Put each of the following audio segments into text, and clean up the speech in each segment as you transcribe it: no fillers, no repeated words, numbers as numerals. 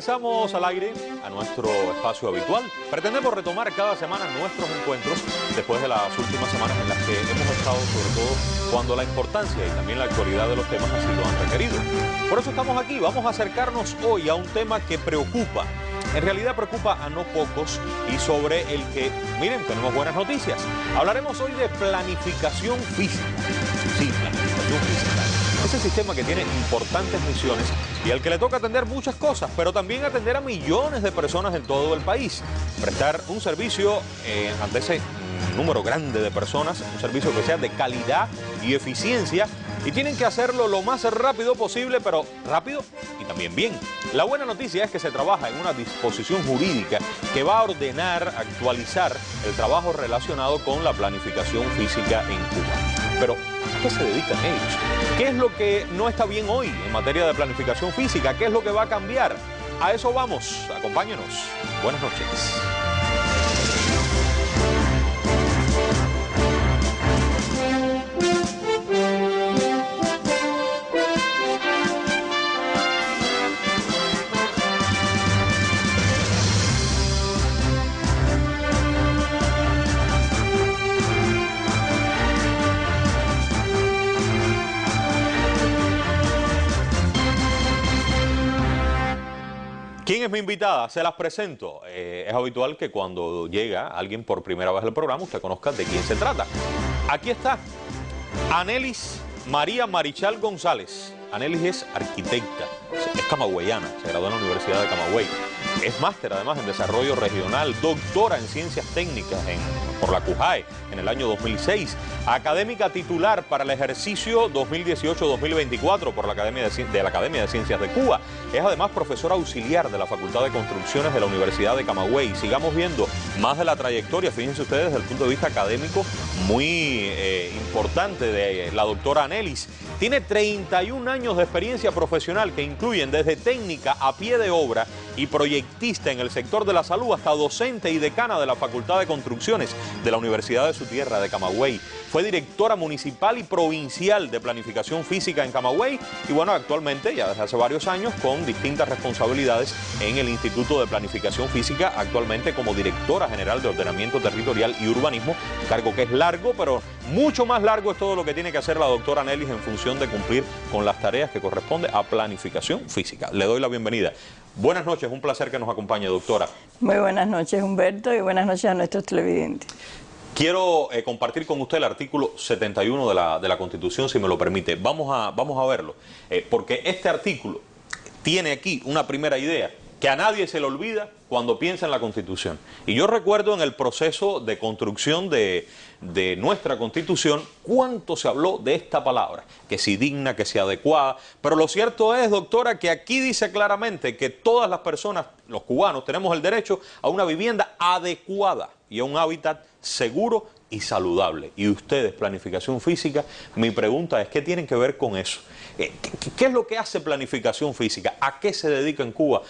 Regresamos al aire, a nuestro espacio habitual. Pretendemos retomar cada semana nuestros encuentros después de las últimas semanas en las que hemos estado, sobre todo cuando la importancia y también la actualidad de los temas así lo han requerido. Por eso estamos aquí. Vamos a acercarnos hoy a un tema que preocupa. En realidad preocupa a no pocos y sobre el que, miren, tenemos buenas noticias. Hablaremos hoy de planificación física. Sí, planificación física. Ese sistema que tiene importantes misiones y al que le toca atender muchas cosas, pero también atender a millones de personas en todo el país. Prestar un servicio ante ese número grande de personas, un servicio que sea de calidad y eficiencia, y tienen que hacerlo lo más rápido posible, pero rápido y también bien. La buena noticia es que se trabaja en una disposición jurídica que va a ordenar, actualizar el trabajo relacionado con la planificación física en Cuba. Pero, ¿a qué se dedican ellos? ¿Qué es lo que no está bien hoy en materia de planificación física? ¿Qué es lo que va a cambiar? A eso vamos. Acompáñenos. Buenas noches. ¿Quién es mi invitada? Se las presento. Es habitual que cuando llega alguien por primera vez al programa usted conozca de quién se trata. Aquí está Anelis María Marichal González. Anelis es arquitecta, es camagüeyana, se graduó en la Universidad de Camagüey. Es máster además en desarrollo regional, doctora en ciencias técnicas por la CUJAE en el año 2006, académica titular para el ejercicio 2018-2024 por la Academia de Ciencias de Cuba. Es además profesora auxiliar de la Facultad de Construcciones de la Universidad de Camagüey. Sigamos viendo más de la trayectoria, fíjense ustedes, desde el punto de vista académico, muy importante de la doctora Anelis. Tiene 31 años de experiencia profesional que incluyen desde técnica a pie de obra y proyectista en el sector de la salud hasta docente y decana de la Facultad de Construcciones de la Universidad de su tierra, de Camagüey. Fue directora municipal y provincial de planificación física en Camagüey y bueno, actualmente, ya desde hace varios años, con distintas responsabilidades en el Instituto de Planificación Física, actualmente como directora general de Ordenamiento Territorial y Urbanismo, cargo que es largo, pero mucho más largo es todo lo que tiene que hacer la doctora Anelis en función de cumplir con las tareas que corresponde a planificación física. Le doy la bienvenida. Buenas noches, un placer que nos acompañe, doctora. Muy buenas noches, Humberto, y buenas noches a nuestros televidentes. Quiero compartir con usted el artículo 71 de la Constitución, si me lo permite. Vamos a verlo, porque este artículo tiene aquí una primera idea que a nadie se le olvida cuando piensa en la Constitución. Y yo recuerdo en el proceso de construcción de nuestra Constitución cuánto se habló de esta palabra, que si digna, que si adecuada, pero lo cierto es, doctora, que aquí dice claramente que todas las personas, los cubanos, tenemos el derecho a una vivienda adecuada y a un hábitat seguro y saludable. Y ustedes, planificación física, mi pregunta es, ¿qué tienen que ver con eso? ¿Qué es lo que hace planificación física? ¿A qué se dedica en Cuba?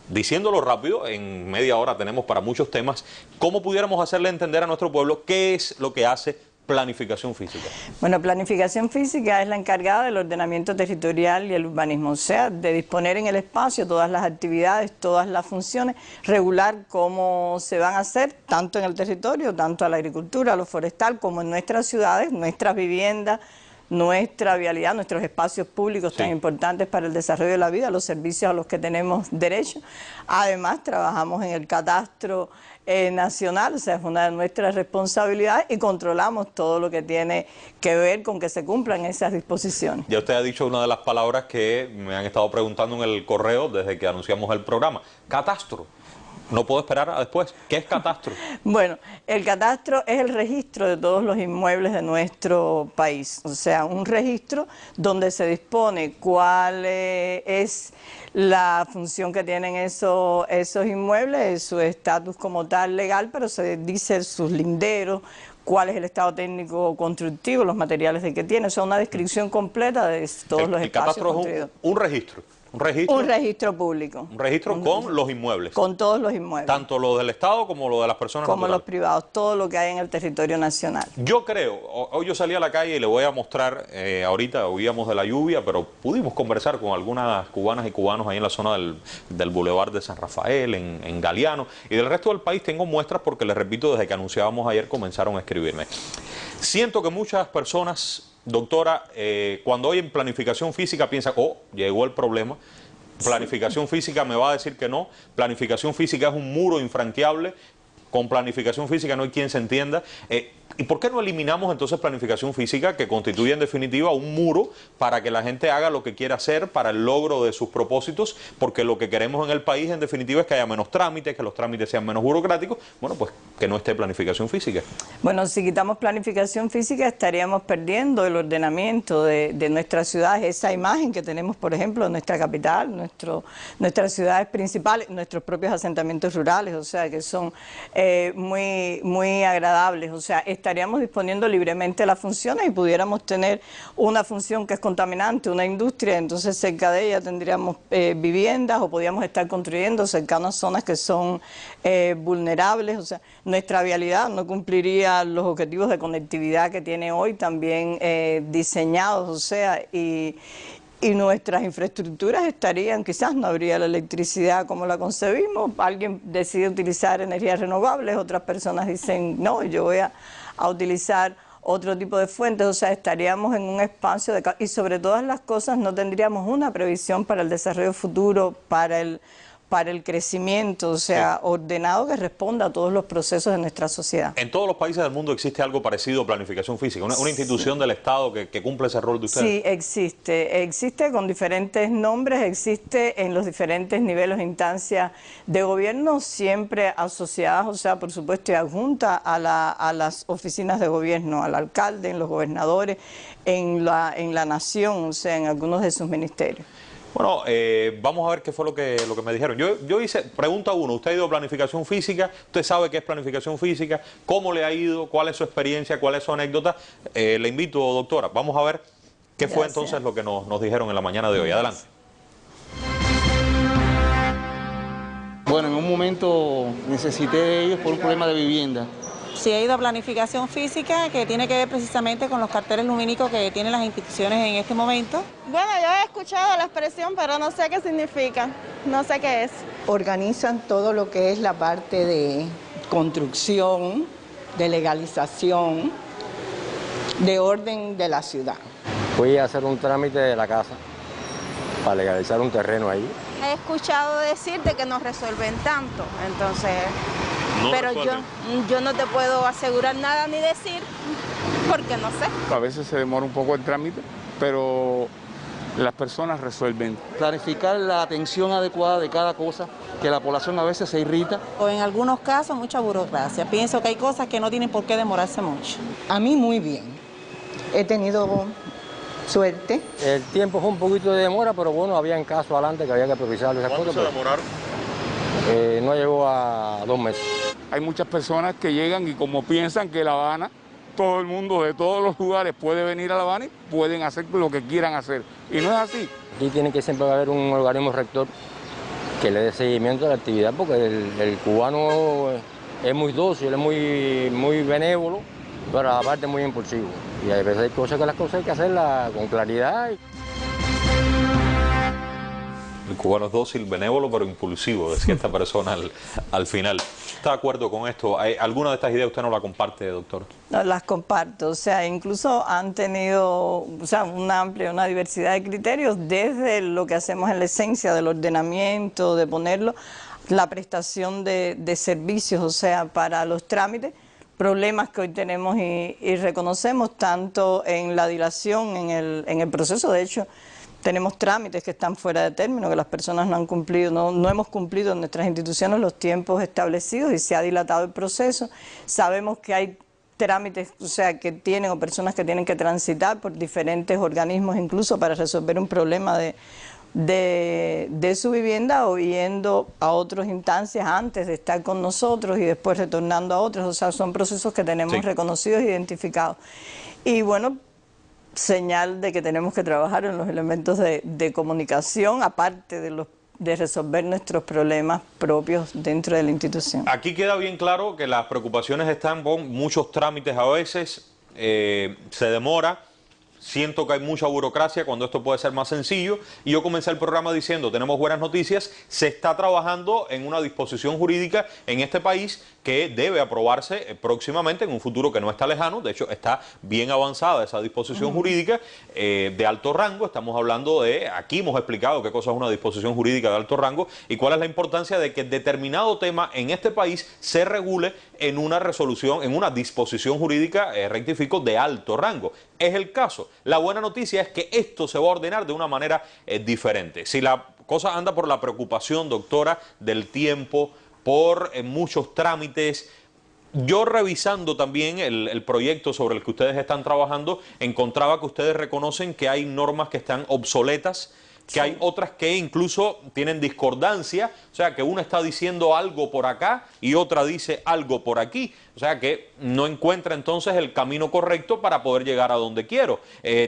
Diciéndolo rápido, en media hora tenemos para muchos temas, ¿cómo pudiéramos hacerle entender a nuestro pueblo qué es lo que hace planificación física? Bueno, planificación física es la encargada del ordenamiento territorial y el urbanismo, o sea, de disponer en el espacio todas las actividades, todas las funciones, regular cómo se van a hacer, tanto en el territorio, tanto a la agricultura, a lo forestal, como en nuestras ciudades, nuestras viviendas, nuestra vialidad, nuestros espacios públicos tan importantes para el desarrollo de la vida, los servicios a los que tenemos derecho. Además, trabajamos en el catastro nacional, o sea, es una de nuestras responsabilidades y controlamos todo lo que tiene que ver con que se cumplan esas disposiciones. Ya usted ha dicho una de las palabras que me han estado preguntando en el correo desde que anunciamos el programa, catastro. No puedo esperar a después. ¿Qué es catastro? Bueno, el catastro es el registro de todos los inmuebles de nuestro país. O sea, un registro donde se dispone cuál es la función que tienen esos inmuebles, su estatus como tal legal, pero se dice sus linderos, cuál es el estado técnico constructivo, los materiales de que tiene. O sea, una descripción completa de todos los espacios construidos. El catastro es un registro. ¿Un registro? Un registro público. Un registro con los inmuebles. Con todos los inmuebles. Tanto lo del Estado como lo de las personas como naturales. Los privados, todo lo que hay en el territorio nacional. Yo creo, hoy yo salí a la calle y le voy a mostrar, ahorita oíamos de la lluvia, pero pudimos conversar con algunas cubanas y cubanos ahí en la zona del Boulevard de San Rafael, en Galeano, y del resto del país tengo muestras porque, les repito, desde que anunciábamos ayer comenzaron a escribirme. Siento que muchas personas, doctora, cuando oyen planificación física piensan, oh, llegó el problema. Planificación física me va a decir que no. Planificación física es un muro infranqueable. Con planificación física no hay quien se entienda. ¿Y por qué no eliminamos entonces planificación física, que constituye en definitiva un muro para que la gente haga lo que quiera hacer para el logro de sus propósitos? Porque lo que queremos en el país en definitiva es que haya menos trámites, que los trámites sean menos burocráticos. Bueno, pues que no esté planificación física. Bueno, si quitamos planificación física estaríamos perdiendo el ordenamiento de nuestras ciudades, esa imagen que tenemos, por ejemplo, en nuestra capital, nuestras ciudades principales, nuestros propios asentamientos rurales, o sea, que son muy agradables. O sea, estaríamos disponiendo libremente las funciones y pudiéramos tener una función que es contaminante, una industria, entonces cerca de ella tendríamos viviendas, o podríamos estar construyendo cercanas a zonas que son vulnerables. O sea, nuestra vialidad no cumpliría los objetivos de conectividad que tiene hoy, también diseñados, o sea, y nuestras infraestructuras estarían, quizás no habría la electricidad como la concebimos, alguien decide utilizar energías renovables, otras personas dicen, no, yo voy a utilizar otro tipo de fuentes, o sea, estaríamos en un espacio y sobre todas las cosas no tendríamos una previsión para el desarrollo futuro, para el crecimiento, o sea, ordenado, que responda a todos los procesos de nuestra sociedad. ¿En todos los países del mundo existe algo parecido a planificación física? ¿Una institución del Estado que cumple ese rol de ustedes? Sí, existe con diferentes nombres, existe en los diferentes niveles e instancias de gobierno, siempre asociadas, o sea, por supuesto, y adjunta a las oficinas de gobierno, al alcalde, en los gobernadores, en la nación, o sea, en algunos de sus ministerios. Bueno, vamos a ver qué fue lo que me dijeron. Yo hice, pregunta uno, ¿usted ha ido a planificación física? ¿Usted sabe qué es planificación física? ¿Cómo le ha ido? ¿Cuál es su experiencia? ¿Cuál es su anécdota? Le invito, doctora, vamos a ver qué fue entonces lo que nos dijeron en la mañana de hoy. Adelante. Bueno, en un momento necesité de ellos por un problema de vivienda. Sí, he ido a planificación física, que tiene que ver precisamente con los carteles lumínicos que tienen las instituciones en este momento. Bueno, yo he escuchado la expresión, pero no sé qué significa, no sé qué es. Organizan todo lo que es la parte de construcción, de legalización, de orden de la ciudad. Fui a hacer un trámite de la casa para legalizar un terreno ahí. He escuchado decir de que no resuelven tanto, entonces... No pero resuelven. yo no te puedo asegurar nada ni decir, porque no sé. A veces se demora un poco el trámite, pero las personas resuelven. Planificar la atención adecuada de cada cosa, que la población a veces se irrita. O en algunos casos mucha burocracia. Pienso que hay cosas que no tienen por qué demorarse mucho. A mí muy bien. He tenido suerte. El tiempo fue un poquito de demora, pero bueno, había casos adelante que había que priorizar esas cosas. ¿Cuánto se demoraron? No llegó a 2 meses. Hay muchas personas que llegan y como piensan que La Habana, todo el mundo de todos los lugares puede venir a La Habana y pueden hacer lo que quieran hacer. Y no es así. Aquí tiene que siempre haber un organismo rector que le dé seguimiento a la actividad, porque el cubano es muy dócil, es muy benévolo, pero aparte muy impulsivo. Y a veces hay cosas hay que hacerlas con claridad. El cubano es dócil, benévolo, pero impulsivo, decía esta persona al final. ¿Está de acuerdo con esto? ¿Alguna de estas ideas usted no la comparte, doctor? No, las comparto, o sea, incluso han tenido, o sea, una diversidad de criterios, desde lo que hacemos en la esencia del ordenamiento, de ponerlo, la prestación de servicios, o sea, para los trámites, problemas que hoy tenemos y reconocemos tanto en la dilación, en el proceso. De hecho, tenemos trámites que están fuera de término, que las personas no han cumplido, no hemos cumplido en nuestras instituciones los tiempos establecidos y se ha dilatado el proceso. Sabemos que hay trámites, o sea, que tienen, o personas que tienen que transitar por diferentes organismos incluso para resolver un problema de su vivienda, o yendo a otras instancias antes de estar con nosotros y después retornando a otros. O sea, son procesos que tenemos reconocidos e identificados. Y bueno, señal de que tenemos que trabajar en los elementos de comunicación, aparte de resolver nuestros problemas propios dentro de la institución. Aquí queda bien claro que las preocupaciones están con muchos trámites a veces, se demora. Siento que hay mucha burocracia cuando esto puede ser más sencillo, y yo comencé el programa diciendo, tenemos buenas noticias, se está trabajando en una disposición jurídica en este país que debe aprobarse próximamente en un futuro que no está lejano. De hecho, está bien avanzada esa disposición jurídica de alto rango. Estamos hablando de, aquí hemos explicado qué cosa es una disposición jurídica de alto rango y cuál es la importancia de que determinado tema en este país se regule en una resolución, en una disposición jurídica, rectifico, de alto rango. Es el caso. La buena noticia es que esto se va a ordenar de una manera diferente. Si la cosa anda por la preocupación, doctora, del tiempo, por muchos trámites, yo revisando también el proyecto sobre el que ustedes están trabajando, encontraba que ustedes reconocen que hay normas que están obsoletas, que hay otras que incluso tienen discordancia, o sea, que una está diciendo algo por acá y otra dice algo por aquí, o sea, que no encuentra entonces el camino correcto para poder llegar a donde quiero.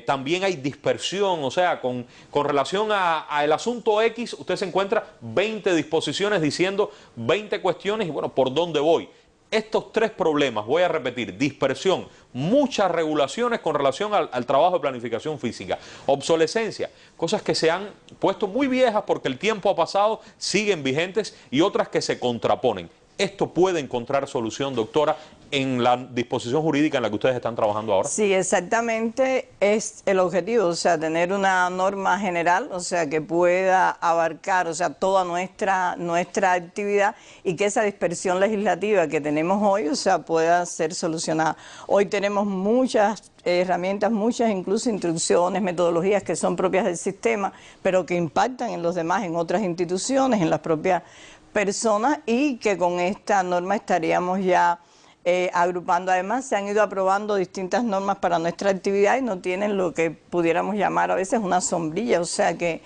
También hay dispersión, o sea, con relación al asunto X, usted se encuentra 20 disposiciones diciendo 20 cuestiones y bueno, ¿por dónde voy? Estos tres problemas, voy a repetir: dispersión, muchas regulaciones con relación al trabajo de planificación física, obsolescencia, cosas que se han puesto muy viejas porque el tiempo ha pasado, siguen vigentes, y otras que se contraponen. ¿Esto puede encontrar solución, doctora, en la disposición jurídica en la que ustedes están trabajando ahora? Sí, exactamente, es el objetivo, o sea, tener una norma general, o sea, que pueda abarcar, o sea, toda nuestra actividad, y que esa dispersión legislativa que tenemos hoy, o sea, pueda ser solucionada. Hoy tenemos muchas herramientas, muchas incluso instrucciones, metodologías que son propias del sistema, pero que impactan en los demás, en otras instituciones, en las propias personas, y que con esta norma estaríamos ya agrupando. Además, se han ido aprobando distintas normas para nuestra actividad y no tienen lo que pudiéramos llamar a veces una sombrilla, o sea, que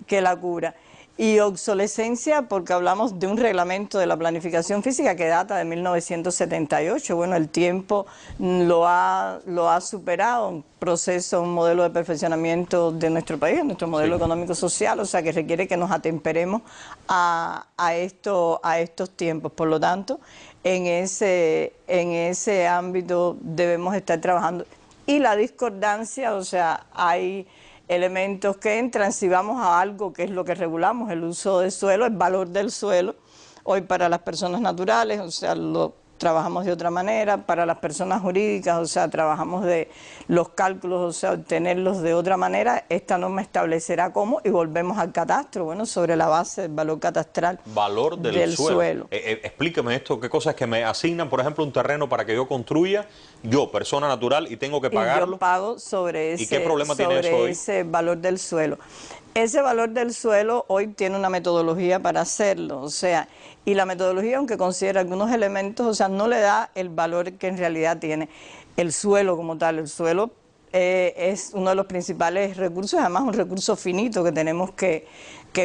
la cubra. Y obsolescencia, porque hablamos de un reglamento de la planificación física que data de 1978. Bueno, el tiempo lo ha superado, un proceso, un modelo de perfeccionamiento de nuestro país, nuestro modelo económico-social, o sea, que requiere que nos atemperemos a estos tiempos. Por lo tanto, en ese ámbito debemos estar trabajando. Y la discordancia, o sea, hay elementos que entran, si vamos a algo que es lo que regulamos, el uso del suelo, el valor del suelo. Hoy para las personas naturales, o sea, lo trabajamos de otra manera; para las personas jurídicas, o sea, trabajamos de los cálculos, o sea, obtenerlos de otra manera. Esta norma establecerá cómo, y volvemos al catastro, bueno, sobre la base del valor catastral valor del suelo. Explíqueme esto, ¿qué cosas que me asignan, por ejemplo, un terreno para que yo construya, yo, persona natural, y tengo que pagarlo? Y yo pago sobre ese, ¿Y qué problema tiene eso hoy? Ese valor del suelo. Ese valor del suelo hoy tiene una metodología para hacerlo, o sea, y la metodología, aunque considera algunos elementos, o sea, no le da el valor que en realidad tiene el suelo como tal. El suelo es uno de los principales recursos, además un recurso finito que tenemos que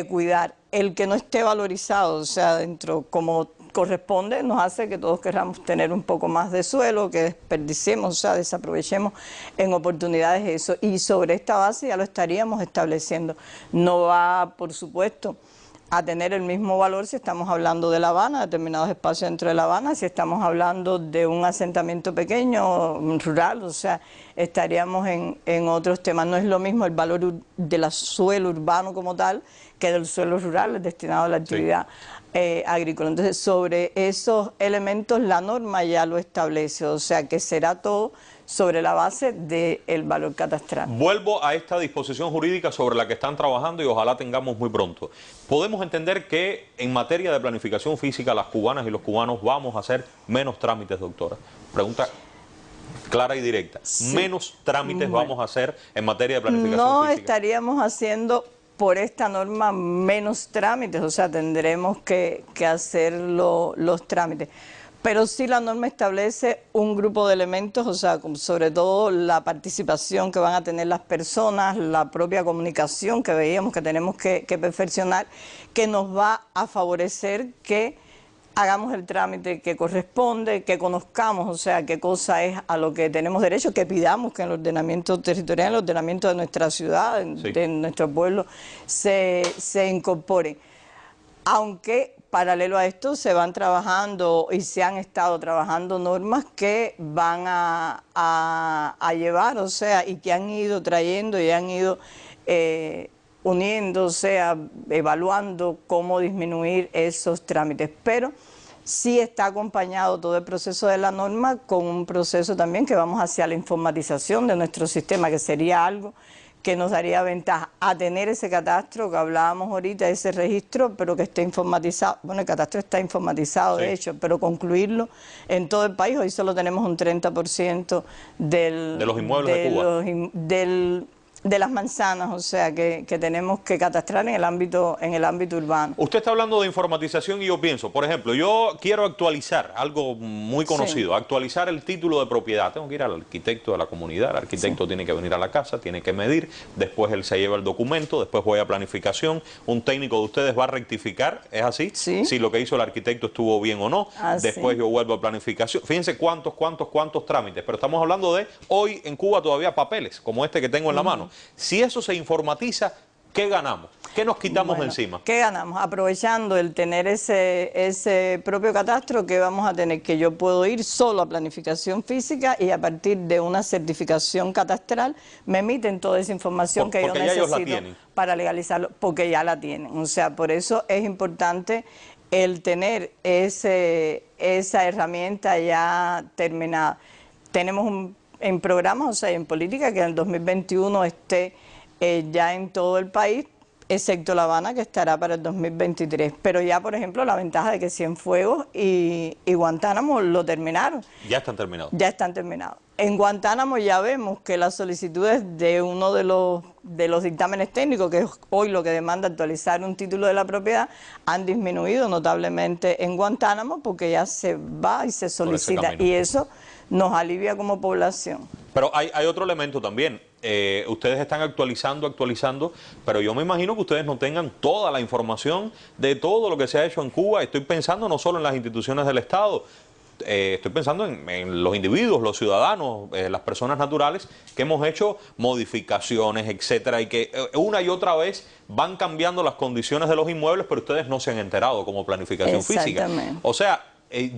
cuidar. El que no esté valorizado, o sea, dentro como corresponde, nos hace que todos queramos tener un poco más de suelo, que desperdiciemos, o sea, desaprovechemos en oportunidades eso. Y sobre esta base ya lo estaríamos estableciendo. No va, por supuesto, a tener el mismo valor si estamos hablando de La Habana, determinados espacios dentro de La Habana, si estamos hablando de un asentamiento pequeño, rural, o sea, estaríamos en otros temas. No es lo mismo el valor del suelo urbano como tal que del suelo rural destinado a la actividad agrícola. Entonces, sobre esos elementos la norma ya lo establece, o sea, que será todo sobre la base del valor catastral. Vuelvo a esta disposición jurídica sobre la que están trabajando y ojalá tengamos muy pronto. Podemos entender que en materia de planificación física las cubanas y los cubanos vamos a hacer menos trámites, doctora. Pregunta clara y directa. Sí. Menos trámites vamos a hacer en materia de planificación física. No estaríamos haciendo por esta norma menos trámites, o sea, tendremos que hacer los trámites. Pero sí la norma establece un grupo de elementos, o sea, sobre todo la participación que van a tener las personas, la propia comunicación que veíamos que tenemos que perfeccionar, que nos va a favorecer que hagamos el trámite que corresponde, que conozcamos, o sea, qué cosa es a lo que tenemos derecho, que pidamos que en el ordenamiento territorial, en el ordenamiento de nuestra ciudad, de nuestro pueblo, se incorpore. Aunque paralelo a esto se van trabajando y se han estado trabajando normas que van a llevar, o sea, y que han ido trayendo y han ido uniendo, o sea, evaluando cómo disminuir esos trámites. Pero sí está acompañado todo el proceso de la norma con un proceso también que vamos hacia la informatización de nuestro sistema, que sería algo que nos daría ventaja a tener ese catastro que hablábamos ahorita, ese registro, pero que esté informatizado. Bueno, el catastro está informatizado, de hecho, pero concluirlo en todo el país. Hoy solo tenemos un 30% de los inmuebles de Cuba. De las manzanas, o sea, que tenemos que catastrar en el ámbito urbano. Usted está hablando de informatización y yo pienso, por ejemplo, yo quiero actualizar algo muy conocido, actualizar el título de propiedad. Tengo que ir al arquitecto de la comunidad, el arquitecto tiene que venir a la casa, tiene que medir, después él se lleva el documento, después voy a planificación, un técnico de ustedes va a rectificar, ¿es así? Sí. Si lo que hizo el arquitecto estuvo bien o no, después yo vuelvo a planificación. Fíjense cuántos trámites, pero estamos hablando de hoy en Cuba todavía papeles, como este que tengo en la mano. Si eso se informatiza, ¿qué ganamos? ¿Qué nos quitamos de encima? ¿Qué ganamos? Aprovechando el tener ese propio catastro, que vamos a tener que yo puedo ir solo a planificación física y a partir de una certificación catastral me emiten toda esa información que yo necesito para legalizarlo, porque ya la tienen. O sea, por eso es importante el tener esa herramienta ya terminada. Tenemos en programas, o sea, en política, que en el 2021 esté ya en todo el país, excepto La Habana, que estará para el 2023. Pero ya, por ejemplo, la ventaja de que Cienfuegos y Guantánamo lo terminaron. Ya están terminados. Ya están terminados. En Guantánamo ya vemos que las solicitudes de uno de los dictámenes técnicos, que es hoy lo que demanda actualizar un título de la propiedad, han disminuido notablemente en Guantánamo, porque ya se va y se solicita, y eso nos alivia como población. Pero hay otro elemento también. Ustedes están actualizando, pero yo me imagino que ustedes no tengan toda la información de todo lo que se ha hecho en Cuba. Estoy pensando no solo en las instituciones del Estado, estoy pensando en los individuos, los ciudadanos, las personas naturales, que hemos hecho modificaciones, etcétera, y que una y otra vez van cambiando las condiciones de los inmuebles, pero ustedes no se han enterado como planificación física. O sea,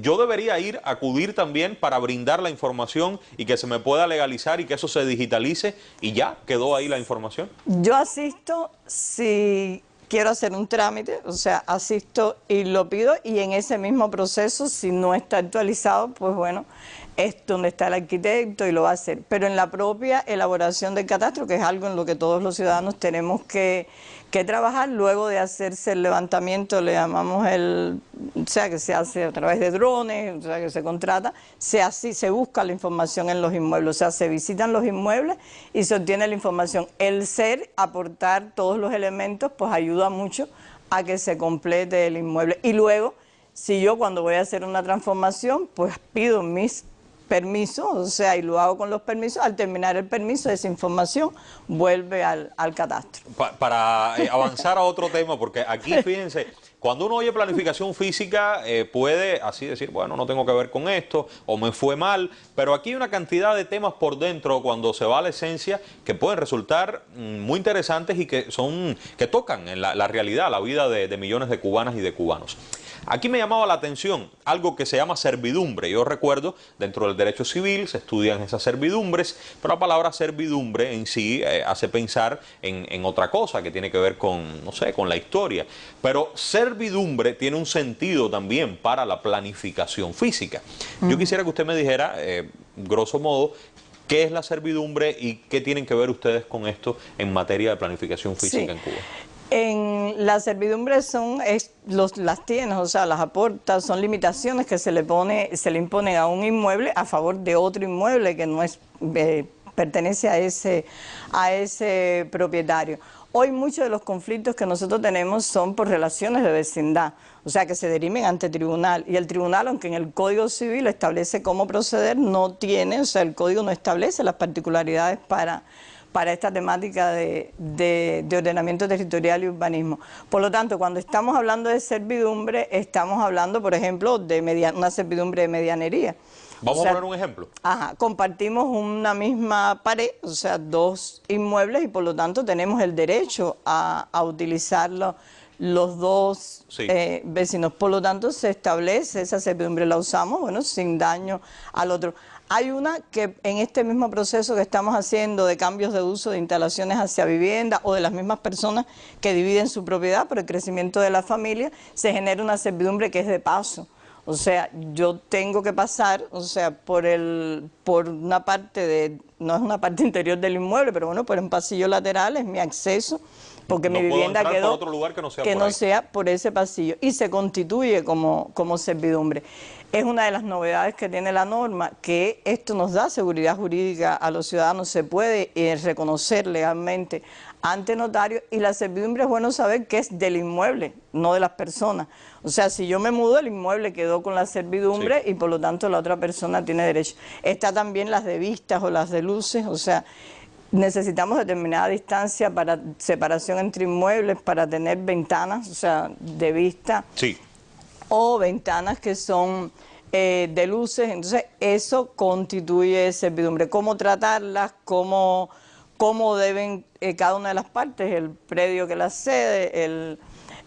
yo debería acudir también para brindar la información y que se me pueda legalizar y que eso se digitalice y ya quedó ahí la información. Yo asisto si quiero hacer un trámite, o sea, asisto y lo pido, y en ese mismo proceso, si no está actualizado, pues bueno, es donde está el arquitecto y lo va a hacer. Pero en la propia elaboración del catastro, que es algo en lo que todos los ciudadanos tenemos que trabajar, luego de hacerse el levantamiento, le llamamos o sea, que se hace a través de drones, o sea, que se contrata, se busca la información en los inmuebles, o sea, se visitan los inmuebles y se obtiene la información. El aportar todos los elementos, pues ayuda mucho a que se complete el inmueble. Y luego, si yo cuando voy a hacer una transformación, pues pido mis permisos, o sea, y lo hago con los permisos, al terminar el permiso, esa información vuelve al catastro. Para avanzar a otro tema, porque aquí, fíjense, cuando uno oye planificación física, puede así decir, bueno, no tengo que ver con esto, o me fue mal, pero aquí hay una cantidad de temas por dentro, cuando se va a la esencia, que pueden resultar muy interesantes y que tocan en la realidad, la vida de millones de cubanas y de cubanos. Aquí me llamaba la atención algo que se llama servidumbre. Yo recuerdo, dentro del derecho civil se estudian esas servidumbres, pero la palabra servidumbre en sí hace pensar en otra cosa que tiene que ver con, no sé, con la historia. Pero servidumbre tiene un sentido también para la planificación física. Yo quisiera que usted me dijera, grosso modo, ¿qué es la servidumbre y qué tienen que ver ustedes con esto en materia de planificación física en Cuba? En la servidumbre las tienes, o sea, las aportas, son limitaciones que se le imponen a un inmueble a favor de otro inmueble que no pertenece a ese propietario. Hoy muchos de los conflictos que nosotros tenemos son por relaciones de vecindad, o sea, que se dirimen ante tribunal. Y el tribunal, aunque en el Código Civil establece cómo proceder, no tiene, o sea, el Código no establece las particularidades para esta temática de ordenamiento territorial y urbanismo. Por lo tanto, cuando estamos hablando de servidumbre, estamos hablando, por ejemplo, de una servidumbre de medianería. Vamos a poner un ejemplo. Ajá, compartimos una misma pared, o sea, dos inmuebles, y por lo tanto tenemos el derecho a utilizarlo los dos vecinos. Por lo tanto, se establece esa servidumbre, la usamos, bueno, sin daño al otro. Hay una que en este mismo proceso que estamos haciendo de cambios de uso de instalaciones hacia vivienda o de las mismas personas que dividen su propiedad por el crecimiento de la familia, se genera una servidumbre que es de paso. O sea, yo tengo que pasar, o sea, por una parte no es una parte interior del inmueble, pero bueno, por un pasillo lateral es mi acceso, porque mi vivienda quedó por otro lugar que no sea por ese pasillo, y se constituye como servidumbre. Es una de las novedades que tiene la norma, que esto nos da seguridad jurídica a los ciudadanos, se puede reconocer legalmente ante notario, y la servidumbre es bueno saber que es del inmueble, no de las personas. O sea, si yo me mudo, el inmueble quedó con la servidumbre y por lo tanto la otra persona tiene derecho. Está también las de vistas o las de luces, o sea, necesitamos determinada distancia para separación entre inmuebles, para tener ventanas, o sea, de vista, o ventanas que son de luces. Entonces, eso constituye servidumbre. ¿Cómo tratarlas? ¿Cómo deben cada una de las partes, el predio que la cede,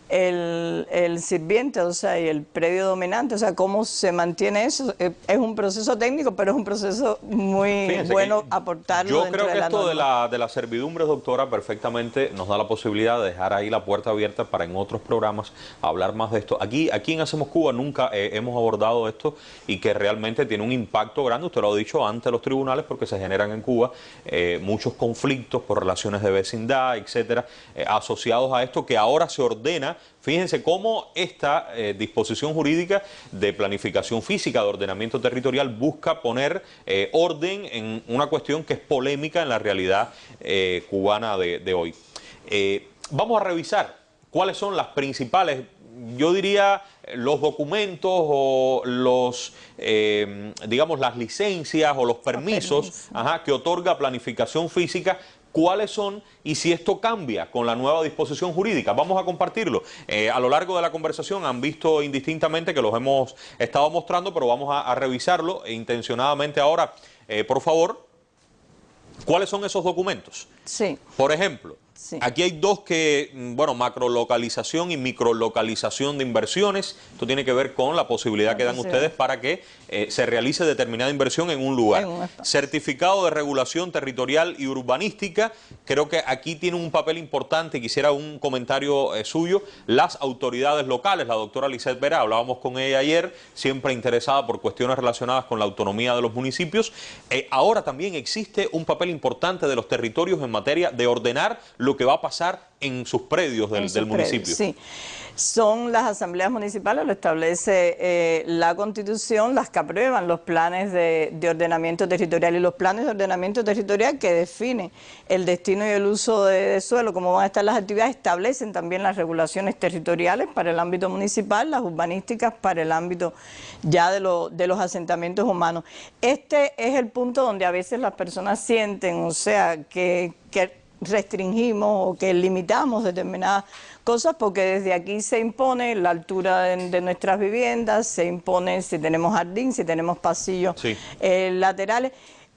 el sirviente, o sea, y el predio dominante, o sea, cómo se mantiene eso? Es un proceso técnico, pero es un proceso muy bueno aportarlo. Yo creo que esto de la servidumbre, doctora, perfectamente nos da la posibilidad de dejar ahí la puerta abierta para en otros programas hablar más de esto. Aquí en Hacemos Cuba nunca hemos abordado esto, y que realmente tiene un impacto grande, usted lo ha dicho, ante los tribunales, porque se generan en Cuba muchos conflictos por relaciones de vecindad, etcétera, asociados a esto, que ahora se ordena. Fíjense cómo esta disposición jurídica de planificación física, de ordenamiento territorial, busca poner orden en una cuestión que es polémica en la realidad cubana de hoy. Vamos a revisar cuáles son las principales, yo diría, los documentos o los, digamos, las licencias o los permisos que otorga planificación física. ¿Cuáles son y si esto cambia con la nueva disposición jurídica? Vamos a compartirlo. A lo largo de la conversación han visto indistintamente que los hemos estado mostrando, pero vamos a revisarlo intencionadamente ahora. Por favor, ¿cuáles son esos documentos? Sí. Por ejemplo, aquí hay dos que, bueno, macrolocalización y microlocalización de inversiones. Esto tiene que ver con la posibilidad que dan ustedes para que se realice determinada inversión en un lugar. Certificado de regulación territorial y urbanística. Creo que aquí tiene un papel importante, quisiera un comentario suyo. Las autoridades locales, la doctora Lisette Vera, hablábamos con ella ayer, siempre interesada por cuestiones relacionadas con la autonomía de los municipios. Ahora también existe un papel importante de los territorios en materia de ordenar lo que va a pasar en sus predios del municipio. Sí, son las asambleas municipales, lo establece la Constitución, las que aprueban los planes de ordenamiento territorial, y los planes de ordenamiento territorial que definen el destino y el uso de suelo, cómo van a estar las actividades, establecen también las regulaciones territoriales para el ámbito municipal, las urbanísticas para el ámbito ya de los asentamientos humanos. Este es el punto donde a veces las personas sienten, o sea, que restringimos o que limitamos determinadas cosas, porque desde aquí se impone la altura de nuestras viviendas, se impone si tenemos jardín, si tenemos pasillos laterales.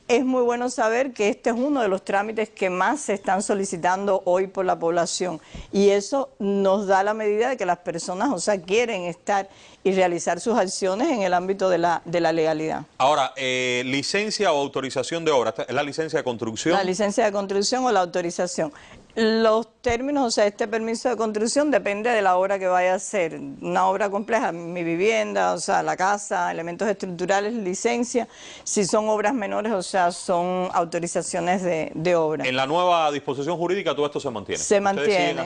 Es muy bueno saber que este es uno de los trámites que más se están solicitando hoy por la población, y eso nos da la medida de que las personas, o sea, quieren estar y realizar sus acciones en el ámbito de la legalidad. Ahora, licencia o autorización de obra, ¿es la licencia de construcción? La licencia de construcción o la autorización. Los términos, o sea, este permiso de construcción depende de la obra que vaya a hacer. Una obra compleja, mi vivienda, o sea, la casa, elementos estructurales, licencia. Si son obras menores, o sea, son autorizaciones de obra. En la nueva disposición jurídica todo esto se mantiene. Se mantiene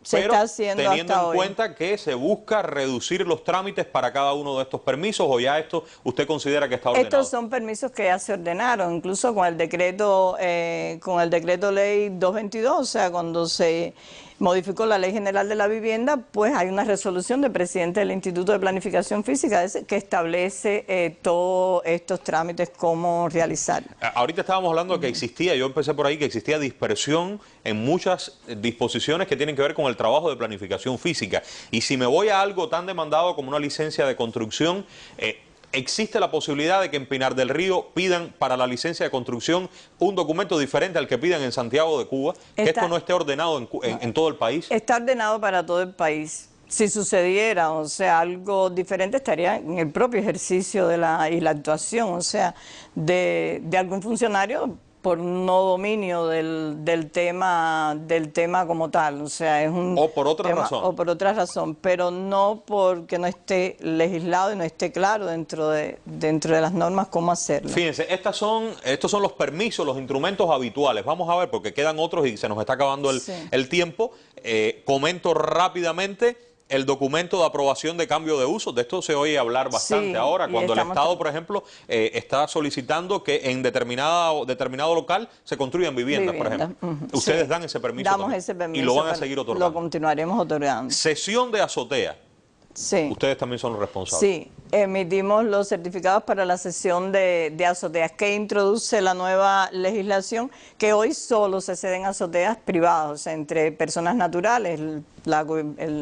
se pero está haciendo teniendo hasta en hoy. cuenta que se busca reducir los trámites para cada uno de estos permisos, o ya esto usted considera que está ordenado. Estos son permisos que ya se ordenaron, incluso con el decreto ley 222, o sea, cuando se modificó la Ley General de la Vivienda, pues hay una resolución del presidente del Instituto de Planificación Física que establece todos estos trámites, cómo realizar. Ahorita estábamos hablando de que existía, yo empecé por ahí, que existía dispersión en muchas disposiciones que tienen que ver con el trabajo de planificación física. Y si me voy a algo tan demandado como una licencia de construcción, ¿existe la posibilidad de que en Pinar del Río pidan para la licencia de construcción un documento diferente al que pidan en Santiago de Cuba? Que esto no esté ordenado en todo el país. Está ordenado para todo el país. Si sucediera, o sea, algo diferente, estaría en el propio ejercicio de la actuación, o sea, de algún funcionario por no dominio del tema como tal, o sea, es un o por otra razón. O por otra razón, pero no porque no esté legislado y no esté claro dentro de las normas cómo hacerlo. Fíjense, estos son los permisos, los instrumentos habituales. Vamos a ver, porque quedan otros y se nos está acabando el tiempo. Comento rápidamente. El documento de aprobación de cambio de uso, de esto se oye hablar bastante ahora, cuando el Estado, por ejemplo, está solicitando que en determinado local se construyan viviendas, por ejemplo. Ustedes dan ese permiso. Damos ese permiso. Y lo van a seguir otorgando. Lo continuaremos otorgando. Cesión de azotea. Sí. Ustedes también son los responsables. Sí, emitimos los certificados para la cesión de azoteas que introduce la nueva legislación, que hoy solo se ceden azoteas privadas, o sea, entre personas naturales.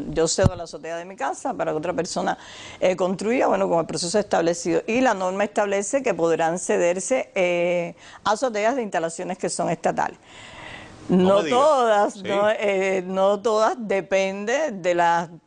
Yo cedo la azotea de mi casa para que otra persona construya, bueno, con el proceso establecido. Y la norma establece que podrán cederse azoteas de instalaciones que son estatales. No todas, sí. No todas, depende de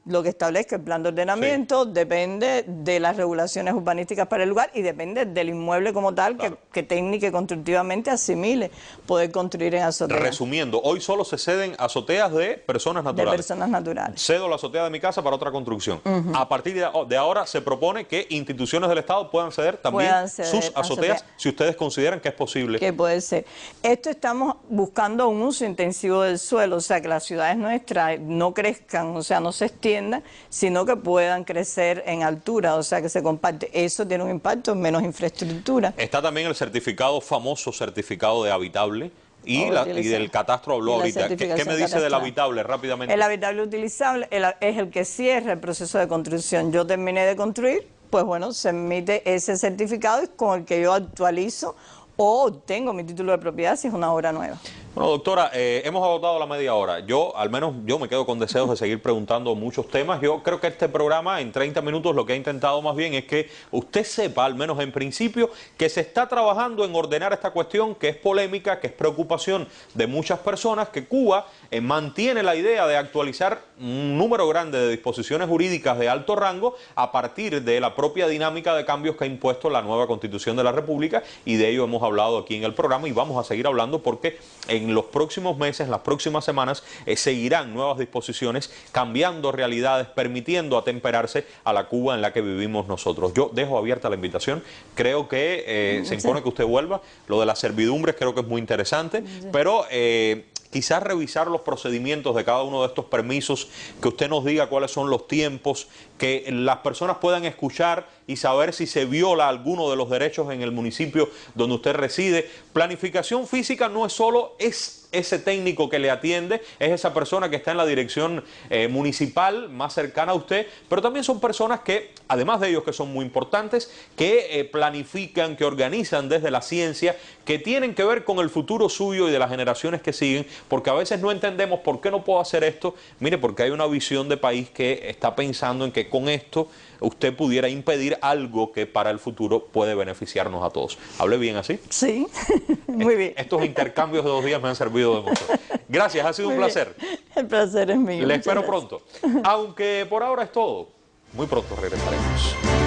lo que establezca el plan de ordenamiento, sí. Depende de las regulaciones urbanísticas para el lugar y depende del inmueble como tal, claro, que técnica y constructivamente asimile poder construir en azotea. Resumiendo, hoy solo se ceden azoteas de personas naturales. De personas naturales. Cedo la azotea de mi casa para otra construcción. A partir de ahora se propone que instituciones del Estado puedan ceder también sus azoteas, si ustedes consideran que es posible. Que puede ser. Esto estamos buscando un uso intensivo del suelo, o sea, que las ciudades nuestras no crezcan, o sea, no se extiendan, sino que puedan crecer en altura, o sea, que se comparte. Eso tiene un impacto en menos infraestructura. Está también el famoso certificado de habitable. Y del catastro habló ahorita. ¿Qué me dice del habitable rápidamente? El habitable utilizable es el que cierra el proceso de construcción. Yo terminé de construir, pues bueno, se emite ese certificado con el que yo actualizo o obtengo mi título de propiedad si es una obra nueva. Bueno, doctora, hemos agotado la media hora. Al menos yo me quedo con deseos de seguir preguntando muchos temas. Yo creo que este programa en 30 minutos lo que ha intentado más bien es que usted sepa, al menos en principio, que se está trabajando en ordenar esta cuestión que es polémica, que es preocupación de muchas personas, que Cuba mantiene la idea de actualizar un número grande de disposiciones jurídicas de alto rango a partir de la propia dinámica de cambios que ha impuesto la nueva Constitución de la República, y de ello hemos hablado aquí en el programa y vamos a seguir hablando porque en los próximos meses, en las próximas semanas, seguirán nuevas disposiciones, cambiando realidades, permitiendo atemperarse a la Cuba en la que vivimos nosotros. Yo dejo abierta la invitación, creo que se impone que usted vuelva. Lo de las servidumbres creo que es muy interesante, pero quizás revisar los procedimientos de cada uno de estos permisos, que usted nos diga cuáles son los tiempos, que las personas puedan escuchar y saber si se viola alguno de los derechos en el municipio donde usted reside. Planificación física no es solo ese técnico que le atiende, es esa persona que está en la dirección municipal más cercana a usted, pero también son personas que, además de ellos que son muy importantes, que planifican, que organizan desde la ciencia, que tienen que ver con el futuro suyo y de las generaciones que siguen, porque a veces no entendemos por qué no puedo hacer esto. Mire, porque hay una visión de país que está pensando en que con esto usted pudiera impedir algo que para el futuro puede beneficiarnos a todos. ¿Hablé bien así? Sí, muy bien. Estos intercambios de 2 días me han servido de mucho. Gracias, ha sido un placer. El placer es mío. Le espero pronto. Aunque por ahora es todo. Muy pronto regresaremos.